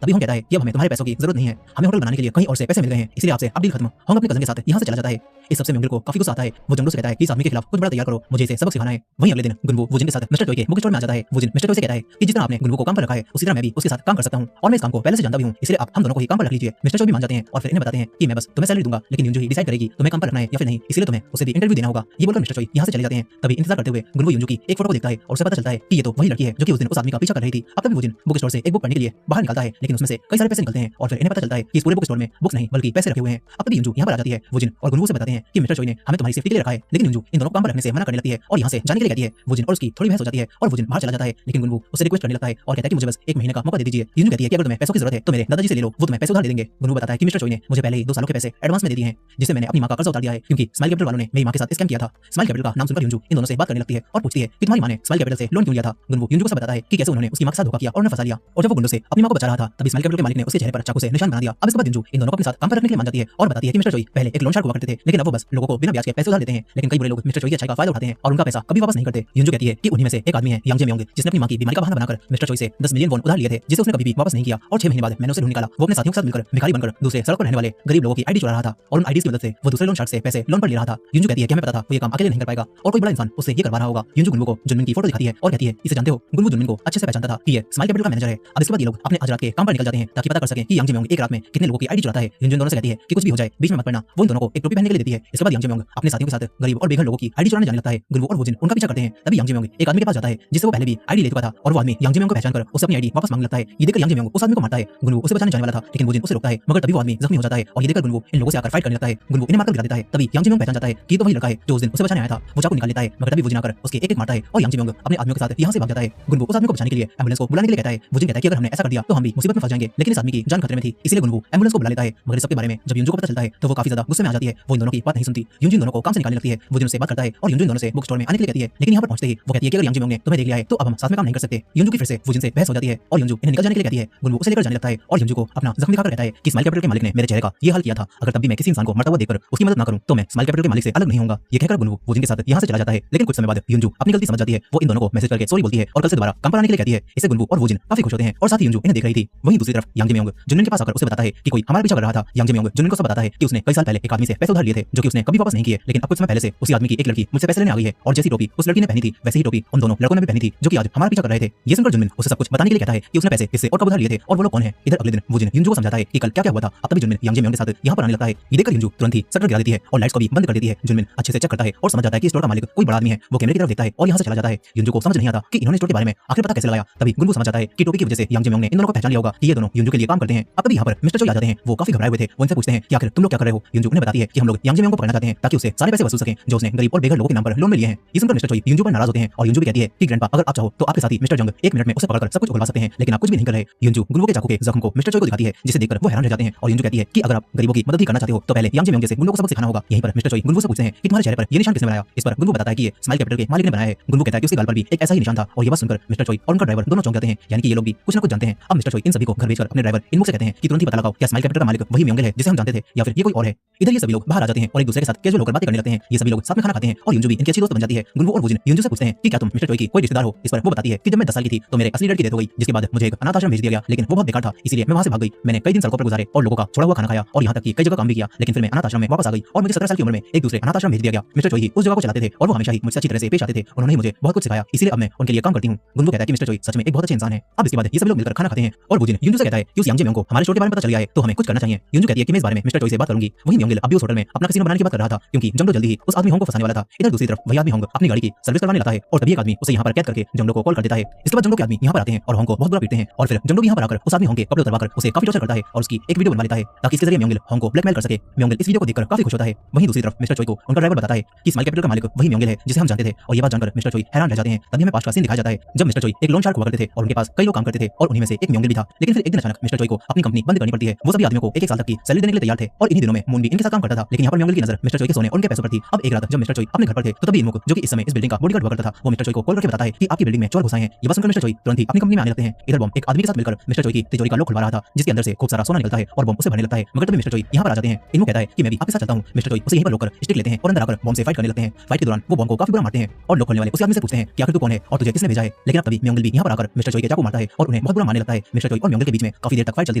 तभी होंग कहता है कि अब हमें तुम्हारे पैसों की जरूरत नहीं है, हमें होटल बनाने के लिए कहीं और से पैसे मिल गए हैं, इसलिए आपसे अब डील खत्म। होंग अपने कजन के साथ यहाँ से चला जाता है। इस सबसे म्योंगल को काफी गुस्सा आता है। वो जंगडो से कहता है कि इस आदमी के खिलाफ कुछ बड़ा तैयार करो, मुझे इसे सबक सिखाना है। वहीं अगले दिन गुनवू वुजिन के साथ मिस्टर चोई के बुक स्टोर में आ जाता है। वुजिन मिस्टर चोई से कहता है कि जिस तरह आपने गुनवू को काम पर रखा है उसी तरह मैं भी उसके साथ काम कर सकता हूँ और मैं इस काम को पहले से जानता भी हूँ, इसलिए आप हम दोनों को ही काम पर रख लीजिए। मिस्टर चोई भी मान जाते हैं और फिर इन्हें बताते हैं कि मैं बस तुम्हें सैलरी दूंगा, लेकिन युंजू ही डिसाइड करेगी तुम्हें काम पर रखना है या फिर नहीं, इसलिए तुम्हें उसे भी इंटरव्यू देना होगा। ये बोलकर मिस्टर चोई यहाँ से चले जाते हैं। तभी इंतजार करते हुए गुनवू युंजू की एक फोटो को देखता है और उसे पता चलता है कि ये तो वही लड़की है जो कि उस दिन उस आदमी का पीछा कर रही थी। अब तभी वुजिन बुक स्टोर से एक बुक पढ़ने के लिए बाहर निकलता है, लेकिन उसमें से कई सारे पैसे निकलते हैं और फिर इन्हें पता चलता है कि इस पूरे बुक स्टोर में बुक्स नहीं बल्कि पैसे रखे हुए हैं। अब तभी युंजू यहाँ पर आ जाती है। वुजिन और गुनवू से बताते हैं कि मिस्टर चोई ने हमें तुम्हारी सेफ्टी के लिए रखा है, लेकिन युंजू इन दोनों को काम पर रखने से मना करने लगती है और यहाँ से जाने के लिए कहती है। वुजिन और उसकी थोड़ी बहस हो जाती है और वुजिन बाहर चला जाता है, लेकिन गुनवू उससे रिक्वेस्ट करने लगता है और कहता है कि मुझे बस एक महीने का मौका दे दीजिए। युंजू कहती है कि अगर तुम्हें पैसों की जरूरत है तो मेरे दादाजी से ले लो, वो तुम्हें पैसे उधार दे देंगे। गुनवू बताता है कि मिस्टर चोई ने मुझे पहले ही 2 सालों के पैसे एडवांस में दे दिए हैं, जिससे मैंने अपनी मां का कर्ज उतार दिया है, क्योंकि स्माइल कैपिटल वालों ने मेरी मां के साथ स्कैम किया था। स्माइल कैपिटल का नाम सुनकर युंजू इन दोनों से बात करने लगती है और पूछती है कि तुम्हारी मां ने स्माइल कैपिटल से लोन क्यों लिया था। गुनवू युंजू को सब बताता है कि कैसे उन्होंने उसकी मां के साथ धोखा किया और उन्हें फंसा लिया, और जब वो गुंडों से अपनी मां को बचा रहा था तभी स्माइल कैपिटल के मालिक ने उसके चेहरे पर चाकू से निशान बना दिया। अब इसके बाद युंजू इन दोनों को अपने साथ काम पर रखने के लिए मान जाती है और बताती है कि मिस्टर चोई पहले एक लोन शार्क हुआ करते थे, लेकिन अब वो बस लोगों को बिना ब्याज के पैसे उधार देते हैं, लेकिन कई बुरे लोग मिस्टर चोई की अच्छाई का फायदा उठाते हैं और उनका पैसा कभी वापस नहीं करते। युंजू कहती है कि उन्हीं में से एक आदमी है यांग जेम्योंग, जिसने अपनी मां की बीमारी का बहाना बनाकर मिस्टर चोई से 10 मिलियन वॉन उधार लिए थे, जिसे उसने कभी भी वापस नहीं किया और 6 महीने बाद मैंने उसे ढूंढ निकाला। वो अपने साथियों के साथ मिलकर भिखारी बनकर दूसरे सड़क पर रहने वाले गरीब लोगों की आईडी चुरा रहा था और उन आईडीज की मदद से वो दूसरे लोन शार्क से पैसे लोन पर ले रहा था। युंजू कहती है कि हमें पता था वो ये काम अकेले नहीं कर पाएगा और कोई बड़ा इंसान उससे ये करवा रहा होगा। युंजू गुनवू को जुनमिन की फोटो दिखाती है और कहती है इसे जानते हो। गुनवू जुनमिन को अच्छे से पहचानता था कि ये स्माइल कैपिटल का मैनेजर है। अब इसके बाद ये लोग अपने आज रात के काम पर निकल जाते हैं ताकि पता कर सकें कि यांग जेम्योंग एक रात में कितने लोगों की आईडी चुराता है। युंजू दोनों से कहती है कि कुछ भी हो जाए बीच में मत पड़ना। वो इन दोनों को एक टोपी पहनने के लिए देती है। इसके बाद यांग जेम्योंग अपने साथियों के साथ गरीब और बेघर लोगों की आईडी चुराने जाने लगता है। गुनवू और वुजिन उनका पीछा करते हैं। तभी यांग जेम्योंग एक आदमी के पास जाता है जिससे वो पहले भी आईडी ले चुका था और वो आदमी यांग जेम्योंग को पहचान कर उसे अपनी आईडी वापस मांगने लगता है। ये देखकर यांग जेम्योंग उस आदमी को मारता है। गुनवू उसे बचाने जाने वाला था, लेकिन वुजिन उसे रोकता है, मगर तभी वो आदमी जख्मी हो जाता है और ये देखकर गुनवू इन लोगों से आकर फाइट करने लगता है। गुनवू इन्हें मारकर गिरा देता है। तभी यांग जेम्योंग पहचान जाता है कि ये तो वही लड़का है जो उस दिन उसे बचाने आया था। वो चाकू निकाल लेता है, मगर तभी वुजिन आकर उसके एक मारता है और यांग जेम्योंग अपने आदमियों के साथ यहाँ से भाग जाता है। गुनवू उस आदमी को बचाने के लिए एम्बुलेंस को बुलाने के लिए कहता है। वुजिन कहता है कि अगर हमने ऐसा कर दिया तो हम भी मुसीबत में फंस जाएंगे, लेकिन इस आदमी की जान खतरे में थी, इसलिए गुनवू एम्बुलेंस को बुला लेता है। मगर इस सब के बारे में जब युंजू को पता चलता है तो वो काफी ज्यादा गुस्से में आ जाती है। वो इन दोनों की बात नहीं सुनती। युंजू इन दोनों को काम से निकालने लगती है। वुजिन से बात करता है और युंजू इन दोनों से बुक स्टोर में आने के लिए कहती है, लेकिन यहाँ पर पहुंचते ही वो कहती है कि अगर यांग जेम्योंग ने तुम्हें देख लिया है तो अब हम साथ में काम नहीं कर सकते। युंजू की फिर से वुजिन से बहस हो जाती है और युंजू इन्हें निकल जाने के लिए कहती है। गुनवू उसे लेकर जाने लगता है और युंजू को अपना जख्म दिखाकर कहता है कि स्माइल कैपिटल के मालिक ने मेरे चेहरे का ये हाल किया था, अगर तब भी मैं किसी इंसान को मरता हुआ देखकर उसकी मदद न करूं तो मैं स्माइल कैपिटल के मालिक से अलग नहीं होऊंगा। ये कहकर गुनवू वुजिन के साथ यहाँ से चला जाता है, लेकिन कुछ समय बाद युंजू अपनी गलती समझ जाती है। वो इन दोनों को मैसेज करके सॉरी बोलती है और कल से दोबारा काम पर आने के लिए कहती है। इसे गुनवू और वुजिन काफी खुश होते हैं और साथ ही युंजू इन्हें देख रही थी। वहीं दूसरी तरफ यांग जेम्योंग जुनमिन के पास आकर उसे बताता है कि कोई हमारा पीछा कर रहा था। यांग जेम्योंग जुनमिन को सब बताता है कि उसने कई साल पहले एक आदमी से पैसे उधार लिए थे जो कि उसने कभी वापस नहीं किए, लेकिन अब कुछ समय पहले से उसी आदमी की एक लड़की मुझसे पैसे लेने आ गई है और जैसी टोपी उस लड़की ने पहनी थी वैसी ही टोपी उन दोनों लड़कों ने भी पहनी थी जो कि आज हमारा पीछा कर रहे थे। ये सुनकर जुनमिन उसे सब कुछ बताने के लिए कहता है कि उसने पैसे किससे और कब उधार लिए थे और वो लोग कौन है। इधर अगले दिन वुजिन युंजू को समझाता है कि कल क्या क्या हुआ था। अब तभी जुनमिन यांग जेम्योंग के साथ यहाँ पर आने लगता है। ये देखकर युंजू तुरंत ही शटर गिरा देती है और लाइट्स को भी बंद कर देती है। जुनमिन अच्छे से चेक करता है और समझ जाता है कि स्टोर का मालिक कोई बड़ा आदमी है। वो कैमरे की तरफ देखता है और यहाँ से चला जाता है। युंजू को समझ नहीं आता कि इन्होंने स्टोर के बारे में आखिर पता कैसे लगाया। तभी गुनवू समझ जाता है कि टोपी की वजह से यांग जेम्योंग ने इन दोनों को पहचान लिया होगा कि ये दोनों युंजू के लिए काम करते हैं। अब तभी यहाँ पर मिस्टर चोई आ जाते हैं। वो काफी घबराए हुए थे। वो इनसे पूछते हैं कि आखिर तुम लोग क्या कर रहे हो। युंजू उन्हें बताती है कि हम लोग यांग जेम्योंग को पकड़ना चाहते हैं ताकि उसे सारे पैसे वसूल सकें जो उसने गरीब और बेघर लोगों के नाम पर लोन में लिए हैं। ये सुनकर मिस्टर चोई युंजू पर नाराज होते हैं और युंजू भी कहती है कि ग्रैंडपा अगर आप चाहो तो आपके साथी मिस्टर जंग 1 मिनट में उसे पकड़कर सब कुछ उगलवा सकते हैं, लेकिन आप कुछ भी नहीं कर रहे। युंजू गुनवू के चाकू के जख्म को मिस्टर चोई को दिखाती है जिसे देखकर वो हैरान रह जाते हैं और युंजू कहती है कि अगर आप गरीबों की मदद ही करना चाहते हो तो पहले यांग जेम्योंग जैसे गुंडों को सबक सिखाना होगा। यहीं पर मिस्टर चोई गुनवू से पूछते हैं कि तुम्हारे चेहरे पर ये निशान किसने बनाया। इस पर गुनवू बताता है कि ये स्माइल कैपिटल के मालिक ने बनाया है। गुनवू कहता है कि उसके गाल पर भी एक ऐसा ही निशान था और ये बात सुनकर मिस्टर चोई और उनका ड्राइवर दोनों चौंक जाते हैं, यानी कि ये लोग भी कुछ न कुछ जानते हैं। अब मिस्टर चोई इन सभी को घर भेजकर अपने ड्राइवर इनमुख से कहते हैं कि तुरंत ही पता लगाओ क्या स्माइल कैपिटल का मालिक वही म्योंगल है जिसे हम जानते थे या फिर ये कोई और है। इधर ये सभी लोग बाहर आ जाते हैं और एक दूसरे के साथ कैजुअल होकर बातें करने लगते हैं। ये सभी लोग साथ में खाना खाते हैं और युंजू भी इनकी अच्छी दोस्त बन जाती है। गुनवू और वुजिन युंजू से पूछते हैं कि क्या तुम मिस्टर चोई की कोई रिश्तेदार हो। इस पर वो बताती है कि जब मैं 10 साल की थी तो मेरे असली डैड की डेथ हो गई, जिसके बाद मुझे एक अनाथ आश्रम भेज दिया गया, लेकिन वो बहुत बेकार था इसलिए मैं वहां से भाग गई। मैंने कई दिन सड़कों पर गुजारे और लोगों का छोड़ा हुआ खाना खाया और यहाँ तक कि कई जगह काम भी किया, लेकिन फिर मैं अनाथ आश्रम में वापस आ गई और मुझे 17 साल की उम्र में एक दूसरे अनाथ आश्रम भेज दिया गया। मिस्टर चोई ही उस जगह को चलाते थे और वो हमेशा ही मुझसे अच्छी तरह से पेश आते थे। उन्होंने मुझे बहुत कुछ सिखाया, इसलिए अब मैं उनके लिए काम करती हूँ। गुनवू कहता है कि मिस्टर चोई सच में एक बहुत अच्छे इंसान है। अब इसके बाद ये सभी लोग मिलकर खाना खाते हैं और वुजिन युंजू से कहता है कि उस यांग जेम्योंग को हमारे स्टोर के बारे में पता चल गया है तो हमें कुछ करना चाहिए। युंजू कहती है कि मैं इस बारे में मिस्टर चोई से बात करूंगी। वहीं म्योंगल अभी उस होटल में अपना कैसीनो बनाने की बात कर रहा था क्योंकि जंगडो जल्दी ही उस आदमी होंग को फंसाने वाला था। इधर दूसरी तरफ वही आदमी होंग अपनी गाड़ी की सर्विस करवाने लगता है और तभी एक आदमी उसे यहाँ पर कैद करके जंगडो को कॉल कर देता है। इसके बाद जंगडो के आदमी यहाँ पर आते हैं और होंग को बहुत बुरा पीटते हैं और फिर जंगडो भी यहाँ पर आकर उस आदमी होंग के कपड़े उतरवाकर उसे काफी टॉर्चर करता है और उसकी एक वीडियो बनवा लेता है ताकि इसके जरिए म्योंगल होंग को ब्लैकमेल कर सके। म्योंगल इस वीडियो को देखकर काफी खुश होता है। वहीं दूसरी तरफ मिस्टर चोई को उनका ड्राइवर बताता है कि स्माइल कैपिटल का मालिक वही म्योंगल है जिसे हम जानते थे और ये बात जानकर मिस्टर चोई हैरान रह जाते हैं। तभी हमें पास्ट का सीन दिखाया जाता है जब मिस्टर चोई एक लोन शार्क हुआ करते थे और उनके पास कई लोग काम करते थे और उन्हीं में से एक म्योंगिल भी था। लेकिन फिर एक दिन अचानक मिस्टर चोई को अपनी कंपनी बंद करनी पड़ती है। वो सभी आदमियों को एक साल तक की सैलरी देने के लिए तैयार थे और इन्हीं दिनों में मून भी इनके साथ काम करता था। लेकिन यहाँ पर म्योंगिल की नजर मिस्टर चोई के सोने और उनके पैसों पर थी। अब एक रात जब मिस्टर चोई अपने घर पर थे तो तभी इनमुक, जो कि इस समय इस बिल्डिंग का बॉडीगार्ड हुआ करता था, वो मिस्टर चोई को कॉल करके बताता है कि आपकी बिल्डिंग में चोर घुस आए हैं। ये बात सुनकर मिस्टर चोई तुरंत ही अपनी कंपनी में आने लगते हैं। इधर बॉम्ब एक आदमी के साथ मिलकर मिस्टर चोई की तिजोरी का लॉक खुलवा रहा था, जिसके अंदर से खूब सारा सोना निकलता है और बॉम्ब उसे भरने लगता है। मगर तभी मिस्टर चोई यहाँ पर आ जाते हैं। इनमुक कहता है कि मैं भी आपके साथ चलता हूँ। मिस्टर चोई उसे यहीं पर रोककर स्टिक लेते हैं और अंदर आकर बॉम्ब से फाइट करने लगते हैं। फाइट के दौरान वो बॉम्ब को काफी बुरा मारते हैं और लॉक खोलने वाले उस आदमी से पूछते हैं कि आखिर तू कौन है और तुझे किसने भेजा है। लेकिन अब तभी म्योंगिल भी यहाँ पर आकर मिस्टर चोई के चाकू मारता है और उन्हें बहुत बुरा मारने लगता है। मिस्टर चोई और म्योंगिल के बीच में काफी देर तक फाइट चलती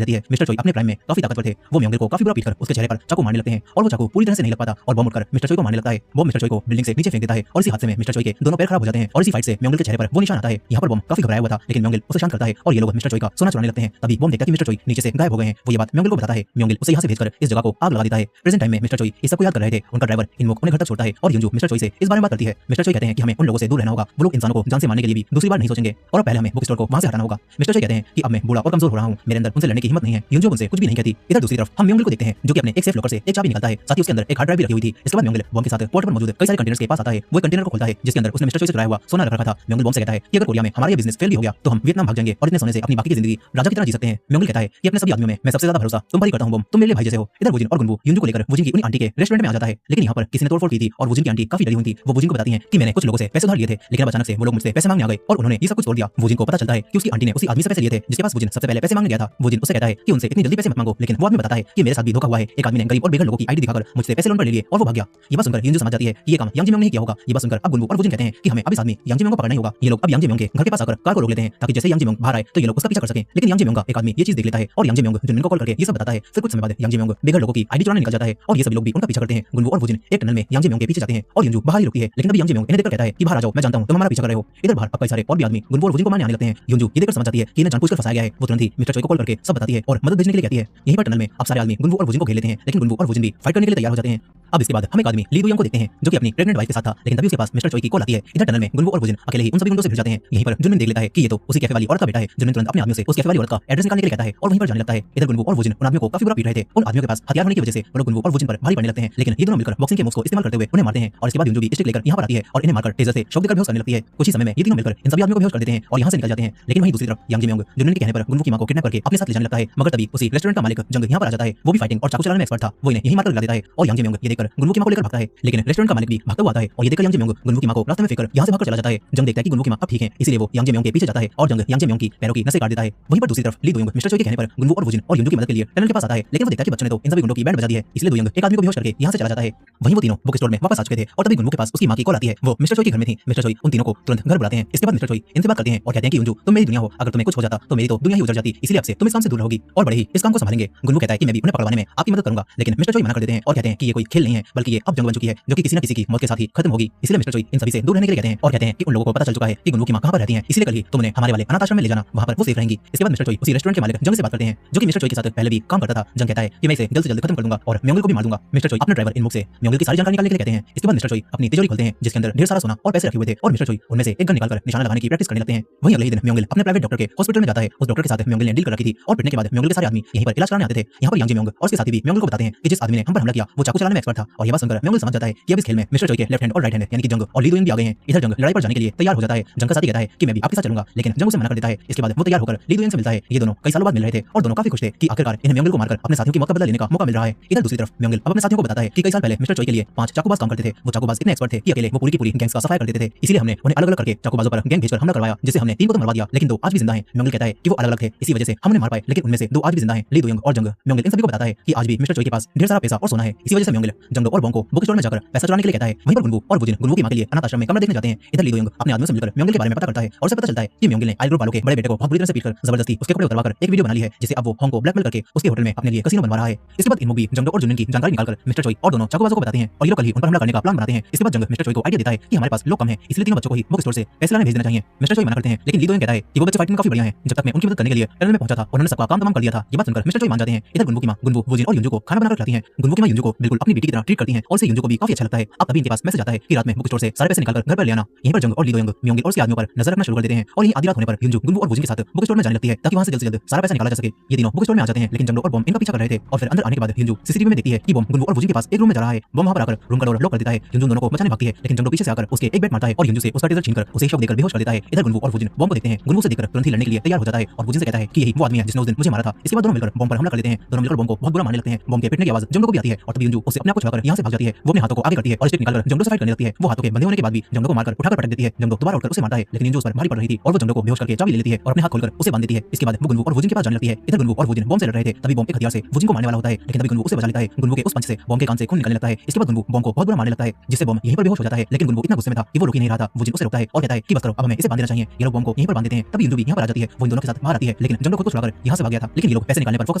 रहती है। मिस्टर चोई अपने प्राइम में काफी ताकतवर थे। वो म्योंगिल को काफी बुरा पीटकर उसके चेहरे पर चाकू मारने लगते हैं और वो चाकू पूरी तरह से नहीं लग पाता और बॉम्ब उठकर मिस्टर चोई को मारने लगता है। वो मिस्टर चोई को बिल्डिंग से नीचे फेंक देता है और इसी हादसे में मिस्टर चोई के दोनों पैर खराब हो जाते हैं और इसी फाइट से म्योंगिल के चेहरे पर वो निशान आता है। यहाँ पर बॉम्ब काफी घबराया हुआ था, लेकिन म्योंगिल उसे शांत करता है और ये लोग मिस्टर चोई का सोना चुराने लगते हैं। तभी बॉम्ब देखता है कि मिस्टर चोई नीचे से गायब हो गए हैं। वो ये बात म्योंगिल को बताता है। म्योंगिल उसे यहाँ से भेजकर इस जगह को आग लगा देता है। प्रेजेंट टाइम में मिस्टर चोई इस सब को याद कर रहे थे। उनका ड्राइवर इनमुक उन्हें घर तक छोड़ता है और युंजू मिस्टर चोई से इस बारे में बात करती है। मिस्टर चोई कहते हैं कि हमें उन लोगों से दूर रहना होगा। वो लोग इंसानों को जान से मारने के लिए भी दूसरी बार नहीं सोचेंगे और पहले हमें बुक स्टोर को वहां से हटाना होगा। मिस्टर चोई कहते हैं कि अब मैं बूढ़ा और कमजोर हो रहा हूं, मेरे अंदर उनसे लड़ने की हिम्मत नहीं है। युंजू उनसे कुछ भी नहीं कहती। इधर दूसरी तरफ हम म्योंगिल को देखते हैं, जो कि अपने एक सेफ लॉकर से एक चाबी निकालता है। साथ ही उसके अंदर एक हार्ड ड्राइव भी रखी हुई थी। इसके बाद म्योंगिल बॉम्ब के साथ पोर्ट पर मौजूद कई सारे कंटेनर्स के पास आता है। वो कंटेनर को खोलता है जिसके अंदर उसने मिस्टर चोई से चुराया हुआ सोना रख रखा था। म्योंगिल बॉम्ब से कहता है कि अगर कोरिया में हमारा ये बिजनेस फेल भी हो गया तो हम वियतनाम भाग जाएंगे और इतने सोने से अपनी बाकी की जिंदगी राजा की तरह जी सकते हैं। म्योंगिल कहता है कि अपने सभी आदमियों में मैं सबसे ज्यादा भरोसा तुम पर ही करता हूं बॉम्ब, तुम मेरे लिए भाई जैसे हो। इधर वुजिन और गुनवू युंजू को लेकर वुजिन की उन आंटी के रेस्टोरेंट में आ जाता है। लेकिन यहाँ पर किसी ने तोड़फोड़ की थी और वुजिन की आंटी काफी डरी हुई थी। वो वुजिन को बताती हैं कि मैंने कुछ लोगों से पैसे उधार लिए थे, लेकिन अब अचानक से वो लोग मुझसे पैसे मांगने आ गए और उन्होंने ये सब कुछ तोड़ दिया। वुजिन को पता चलता है कि उसकी आंटी ने उसी आदमी से पैसे लिए थे जिसके पास वुजिन सबसे पहले पैसे मांगने गया था। वुजिन उसे कहता है कि उनसे इतनी जल्दी पैसे मत मांगो, लेकिन वो आदमी बताता है कि मेरे साथ भी धोखा हुआ है। एक आदमी ने गरीब और बेघर लोगों की आईडी दिखाकर मुझसे पैसे लोन पर ले लिए और वो भाग गया। ये बात सुनकर युंजू समझ जाती है कि ये काम यांग जिमियोंग ने किया होगा। ये बात सुनकर अब गुनवू और वुजिन कहते हैं कि हमें अब इस आदमी यांग जिमियोंग को पकड़ना ही होगा। ये लोग अब यांग जिमियोंग के घर के पास आकर कार को रोक लेते हैं ताकि जैसे यांग जिमियोंग बाहर आए तो ये लोग उसका पीछा कर सकें। लेकिन यांग जिमियोंग का एक आदमी ये चीज देख लेता है और यांग जिमियोंग जुनमिन को कॉल करके ये सब बताता है। फिर कुछ समय बाद यांग जिमियोंग बेघर लोगों की आईडी चुराने निकल जाता है और ये सभी लोग भी उनका पीछा करते हैं। गुनवू और वुजिन एक टनल में यांग जिमियोंग के पीछे जाते हैं और युंजू बाहर ही रुकती है। लेकिन अभी यांग जिमियोंग इन्हें देखकर कहता है कि बाहर आ जाओ, मैं जानता हूं तुम हमारा पीछा कर रहे हो। इधर बाहर अब कई सारे और भी आदमी गुनवू और वुजिन को मारने आने लगते हैं। युंजू ये देखकर समझ जाती है कि इन्हें जानबूझकर फंसाया गया है। वो तुरंत ही मिस्टर चोई को कॉल करके सब बताती है और मदद भेजने के लिए कहती है। यहीं पर टनल में अब सारे आदमी गुनवू और वुजिन को घेर लेते हैं, लेकिन गुनवू और वुजिन भी फाइट करने के लिए तैयार हो जाते हैं। अब इसके बाद हम एक आदमी ली दुयंग को देखते हैं जो कि अपनी प्रेग्नेंट वाइफ के साथ था, लेकिन तभी उसके पास मिस्टर चोई की कॉल आती है। इधर टनल में गुनवू और वुजिन अकेले ही उन सभी गुंडों से भिड़ जाते हैं। यहीं पर जुनमिन देख लेता है कि ये तो उसी कैफे वाली औरत का बेटा है। जुनमिन तुरंत अपने आदमियों से उस कैफे वाली औरत का एड्रेस निकालने के लिए कहता है और वहीं पर जाने लगता है। इधर गुनवू और वुजिन उन आदमियों को काफी बुरा पीट रहे थे। उन आदमियों के पास हथियार होने की वजह से वो लोग गुनवू और वुजिन पर भारी पड़ने लगते हैं, लेकिन ये दोनों मिलकर बॉक्सिंग के मूव्स को इस्तेमाल करते हुए उन्हें मारते हैं और इसके बाद युंजू भी स्टिक लेकर यहाँ पर आती है और इन्हें मारकर टेजर से शॉक देकर बेहोश करने लगती है। कुछ ही समय में ये तीनों मिलकर इन सभी आदमियों को बेहोश कर देते हैं और यहाँ से निकल जाते हैं। लेकिन वहीं दूसरी तरफ यांग जिमियोंग जुनमिन के कहने पर गुनवू की मां को किडनैप करके अपने साथ ले जाने लगता है। मगर तभी उसी रेस्टोरेंट का मालिक जंग यहाँ पर आ जाता है। वो भी फाइटिंग और चाकू चलाने में एक्सपर्ट था। वो इन्हें यहीं मारकर गिरा देता है और यांग जिमियोंग ये देखकर गुनवू की मां को लेकर भागता है। लेकिन रेस्टोरेंट का मालिक भी भागता हुआ आता है और ये देखकर यांग जिमियोंग गुनवू की मां को रास्ते में फेंककर यहाँ से भागकर चला जाता है। जंग देखता है कि गुनवू की मां अब ठीक है, इसीलिए वो यांग जिमियोंग के पीछे जाता है और जंग यांग जिमियोंग की पैरों की नसें काट देता है। वहीं पर दूसरी तरफ ली दुयंग मिस्टर चोई के कहने पर गुनवू और वुजिन और युंजू की मदद के लिए टनल के पास आता है, लेकिन वो देखता है कि बच्चों ने तो इन सभी गुंडों की बैंड बजा दी है, इसलिए दुयंग एक आदमी को बेहोश करके यहाँ से चला जाता है। वहीं वो तीनों बुक स्टोर में वापस आ चुके थे और तभी गुनवू के पास उसकी मां की कॉल आती है। वो मिस्टर चोई के घर में थी। मिस्टर चोई उन तीनों को तुरंत घर बुलाते हैं। इसके बाद मिस्टर चोई इनसे बात करते हैं और कहते हैं कि युंजू तुम मेरी दुनिया हो, अगर तुम्हें कुछ हो जाता तो मेरी तो दुनिया ही उजड़ जाती, इसलिए अब से तुम इस काम से दूर रहोगी और बड़े ही इस काम को संभालेंगे। गुनवू कहता है कि मैं भी उन्हें पकड़वाने में आपकी मदद करूंगा, लेकिन मिस्टर चोई मना कर देते हैं और कहते हैं कि ये कोई खेल नहीं है, बल्कि ये अब जंग बन चुकी है जो कि किसी न किसी की मौत के साथ ही खत्म होगी। इसलिए मिस्टर चोई इन सभी से दूर रहने के लिए कहते हैं और कहते हैं कि उन लोगों को पता चल चुका है कि गुनवू की मां कहां पर रहती है, इसलिए कल ही तुम उन्हें हमारे वाले अनाथ आश्रम में ले जाना, वहां पर वो सेफ रहेंगी। इसके बाद मिस्टर चोई उसी रेस्टोरेंट के मालिक जंग से बात करते हैं जो कि मिस्टर चोई के साथ पहले भी काम करता था। जंग कहता है कि मैं इसे जल्द से जल्द खत्म कर दूंगा और म्योंगिल को भी मार दूंगा। मिस्टर चोई अपने ड्राइवर इनमुक से म्योंगिल की सारी जानकारी निकालने के लिए कहते हैं। इसके बाद मिस्टर चोई अपनी तिजोरी खोलते हैं जिसके अंदर ढेर सारा सोना और पैसे रखे हुए थे और मिस्टर चोई उनमें से एक गन निकालकर निशाना लगाने की प्रैक्टिस करने लगते हैं। वहीं अगले ही दिन म्योंगिल अपने प्राइवेट डॉक्टर के हॉस्पिटल में जाता है। उस डॉक्टर के साथ म्योंगिल ने डील कर रखी थी और पिटने के बाद म्योंगिल के सारे आदमी यहीं पर इलाज कराने आते थे। यहाँ पर यांग जिमियोंग और उसके साथी भी म्योंगिल को बताते हैं कि जिस आदमी ने हम पर हमला किया वो चाकू चलाने में एक्सपर्ट था और यह बात सुनकर म्योंगिल समझ जाता है कि अब इस खेल में मिस्टर चोई के लेफ्ट हैंड और राइट हैंड यानी कि जंग और ली दुयंग भी आ गए हैं। इधर जंग लड़ाई पर जाने के लिए तैयार हो जाता है। जंग का साथी कहता है कि मैं भी आपके साथ चलूंगा, लेकिन जंग उसे मना कर देता है। इसके बाद वो तैयार होकर ली दुयंग से मिलता है। ये दोनों कई सालों बाद मिल रहे थे और दोनों काफी खुश थे कि आखिरकार इन्हें म्योंगिल को मारकर अपने साथियों की मौत का बदला लेने का मौका मिल रहा है। इधर दूसरी तरफ म्योंगिल अब अपने साथियों को बताता है कि कई साल पहले मिस्टर चोई के लिए 5 चाकूबाज काम करते थे। वो चाकूबाज इतने एक्सपर्ट थे कि अकेले वो पूरी की पूरी गैंग्स का सफाया कर देते थे, इसलिए हमने उन्हें अलग अलग करके चाकूबाजों पर गैंग भेजकर हमला करवाया, जिससे हमने 3 को तो मरवा दिया लेकिन 2 आज भी जिंदा हैं। म्योंगिल कहता है कि वो अलग अलग थे, इसी वजह से हमने मार पाए, लेकिन उनमें से 2 आज भी जिंदा हैं, ली दुयंग और जंग। म्योंगिल इन सभी को बताता है कि आज भी मिस्टर चोई के पास ढेर सारा पैसा और सोना है, इसी वजह से म्योंगिल जंग और बॉन्ग को बुक स्टोर में जाकर पैसा चुराने के लिए कहता है। वहीं पर गुनवू और वुजिन गुनवू की मां के लिए अनाथ आश्रम में कमरा देखने जाते हैं। इधर ली दुयंग अपने आदमियों से मिलकर म्योंगिल के बारे में पता करता है और उसे पता चलता है कि म्योंगिल ने आई ग्रुप वालों के बड़े बेटे को बहुत बुरी तरह से पीटकर जबरदस्ती उसके कपड़े उतरवाकर एक वीडियो बना ली है, जिसे अब वो होंग को ब्लैकमेल करके उसके होटल में अपने लिए कसिनो बनवा रहा है। इसके बाद इनमुक भी जंग और जुनमिन की जानकारी निकालकर मिस्टर चोई और दोनों चाकूबाजों को बताते हैं और ये लोग कल ही उन पर हमला करने का प्लान बनाते हैं। इसके बाद जंग मिस्टर चोई को आइडिया देता है कि हमारे पास लोग कम हैं, इसलिए तीनों बच्चों को ही बुक स्टोर से पैसे लाने भेज देना चाहिए। मिस्टर चोई मना करते हैं, लेकिन ली दुयंग कहता है कि वो बच्चे फाइटिंग में काफी बढ़िया हैं। जब तक मैं उनकी मदद करने के लिए टनल में पहुंचा था उन्होंने सबका काम तमाम कर लिया था। ये बात सुनकर मिस्टर चोई मान जाते हैं। इधर गुनवू की मां गुनवू वुजिन और युंजू को खाना बनाकर खिलाती हैं। गुनवू की मां युंजू को बिल्कुल अपनी बेटी की तरह तरह ट्रीट करती हैं और इसे युंजू को भी काफी अच्छा लगता है। अब तभी इनके पास मैसेज आता है कि रात में बुक स्टोर से सारे पैसे निकालकर घर पर ले आना। यहीं पर जंग और ली दो यंग म्योंगिल और उसके आदमियों पर नजर रखना शुरू कर देते हैं और यही आधी रात होने पर युंजू गुनवू और वुजिन के साथ बुक स्टोर में जाने लगती है ताकि वहां से जल्द सारा पैसा निकाला जा सके। ये तीनों बुक स्टोर में आ जाते हैं लेकिन जंगलो और बॉम्ब इनका पीछा कर रहे थे और फिर अंदर आने के बाद युंजू सीसीटीवी में देखती है कि बॉम्ब गुनवू और वुजिन के पास एक रूम में जा रहा है। बॉम्ब वहां पर आकर रूम का डोर लॉक कर देता है। युंजू दोनों को बचाने भागती है लेकिन जंगलो पीछे से आकर उसके एक बैट मारता है और युंजू से उसका टेजर छीनकर उसे शॉक देकर बेहोश कर देता है। इधर गुनवू और वुजिन बॉम्ब को देखते हैं। गुनवू से देखकर तुरंत ही लड़ने के लिए तैयार हो जाता है और वुजिन से कहता है कि यही वो आदमी है जिसने उस दिन मुझे मारा था। इसके बाद दोनों मिलकर बॉम्ब पर हमला कर देते हैं। दोनों मिलकर बॉम्ब को बहुत बुरा मारने लगते हैं। बॉम्ब के पिटने की आवाज जंगलो को भी आती है और तभी युंजू उससे अपने आप को छुड़ाकर यहां से भाग जाती है। वो अपने हाथों को आगे करती है और स्टिक निकालकर जंगलो से फाइट करने लगती है। वो हाथों के बंधे होने के बाद भी जंगलो को मारकर उठाकर पटक देती है। जंगलो दोबारा उठकर उसे मारता है लेकिन युंजू उस पर भारी पड़ रही थी और वो जंगलो को बेहोश करके चाबी ले लेती है और अपने हाथ खोलकर उसे बांध देती है। इसके बाद वो गुनवू और वुजिन के पास जाने लगती है। इधर गुनवू और वुजिन बॉम्ब से लड़ रहे थे तभी बॉम्ब एक हथियार से वुजिन को मारने वाला होता है लेकिन तभी गुनवू उसे बचा लेता है। गुनवू के उस पंच से बॉम्ब के कान से खून निकलने लगता है। इसके बाद गुनवू बॉम्ब को बहुत बुरा मारने लगता है जिससे बॉम्ब यहीं पर बेहोश हो जाता है लेकिन गुनवू इतना गुस्से में था कि वो रुक ही नहीं रहा था। वुजिन उसे रोकता है और कहता है कि बस करो अब हमें इसे बांध देना चाहिए। ये लोग बॉम्ब को यहीं पर बांध देते हैं। तभी युंजू भी यहां पर आ जाती है। वो इन दोनों के साथ बाहर आती है लेकिन जंगलो खुद को छुड़ाकर यहां से भाग गया था। लेकिन ये लोग पैसे निकालने पर फोकस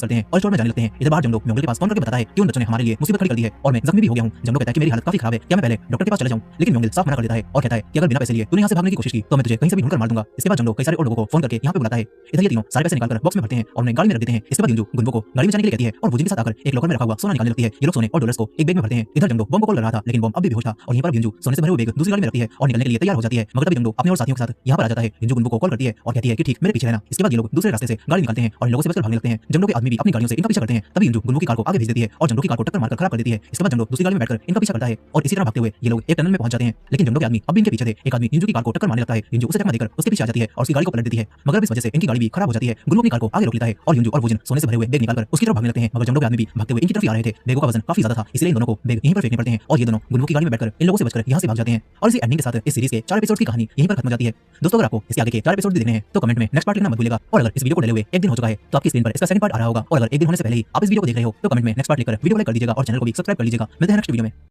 करते हैं और स्टोर में जाने लगते हैं। इधर बाहर जंगलो म्योंगिल के पास फोन करके बताता है कि उन बच्चों ने हमारे लिए मुसीबत खड़ी कर दी है और मैं जख्मी भी हो गया हूं। जंगलो कहता है कि मेरी हालत काफी खराब है, क्या मैं पहले डॉक्टर के पास चला जाऊं? लेकिन म्योंगिल साफ मना कर देता है और कहता है कि अगर बिना पैसे लिए तूने यहां से भागने की कोशिश की तो मैं तुझे कहीं से भी ढूंढकर मार दूंगा। इसके बाद जंगलो कई सारे और लोगों को फोन करके यहां पे बुलाता है। इधर ये तीनों सारे पैसे निकालकर बॉक्स में भरते हैं और उन्हें गाड़ी में रख देते हैं। इसके बाद युंजू गुनवू को गाड़ी में जाने के लिए कहती है और वुजिन के साथ आकर एक लॉकर में रखा हुआ सोना निकालने लगती है। ये लोग सोने और डॉलर्स को एक बैग में भरते हैं। इधर जंगलो बॉम्ब को कॉल कर रहा था लेकिन बॉम्ब अब भी बेहोश था और यहीं पर युंजू सोने से भरे हुए बैग दूसरी गाड़ी में रखती है और निकलने के लिए तैयार हो जाती है। मगर तभी जंगलो अपने और साथियों के साथ यहां पर आ जाता है। युंजू गुनवू को कॉल करती है और कहती है कि ठीक मेरे पीछे रहना। इसके बाद ये लोग दूसरे रास्ते से गाड़ी निकालते हैं और इन लोगों से बचकर भागने लगते हैं। जंगलो के आदमी भी अपनी गाड़ियों से इनका पीछा करते हैं। तभी युंजू गुनवू की कार को आगे भेज देती है और जंगलो की कार को टक्कर मारकर खराब कर देती है। इसके बाद जंगलो दूसरी गाड़ी में बैठकर इनका पीछा करता है और इसी तरह भागते हुए ये लोग एक टनल में पहुंच जाते हैं। लेकिन जंगलो के आदमी अब भी इनके पीछे थे। एक आदमी युंजू की कार को टक्कर मारने लगता है। युंजू उसे टक्कर देकर उसके पीछे आ जाती है और उसकी गाड़ी को पलट देती है। मगर इस वजह से इनकी गाड़ी भी खराब हो जाती है। गुनवू अपनी कार को आगे रोक लेता है और युंजू और वुजिन सोने से भरे हुए बैग निकालकर उसकी तरफ भागने लगते हैं। मगर जंगलो के आदमी भी भागते हुए इनकी तरफ ही आ रहे थे। बैगों का वजन काफी ज्यादा था इसलिए इन दोनों को बैग यहीं पर फेंकने पड़ते हैं और ये दोनों गुनवू की गाड़ी में बैठकर इन लोगों से बचकर यहां से भाग जाते हैं। और इसी एंडिंग के साथ इस सीरीज के 4 एपिसोड की कहानी यहीं पर खत्म हो जाती है। दोस्तों अगर आपको इसके आगे के 4 एपिसोड भी देखने हैं तो कमेंट में नेक्स्ट पार्ट लिखना मत भूलिएगा। और अगर इस वीडियो को डले हुए एक दिन हो चुका है तो आपकी स्क्रीन पर इसका सेकंड पार्ट आ रहा होगा और अगर एक दिन होने से पहले ही आप इस वीडियो को देख रहे हो तो कमेंट में नेक्स्ट पार्ट लिखकर वीडियो को लाइक कर दीजिएगा और चैनल को भी सब्सक्राइब कर लीजिएगा। मिलते हैं नेक्स्ट वीडियो में।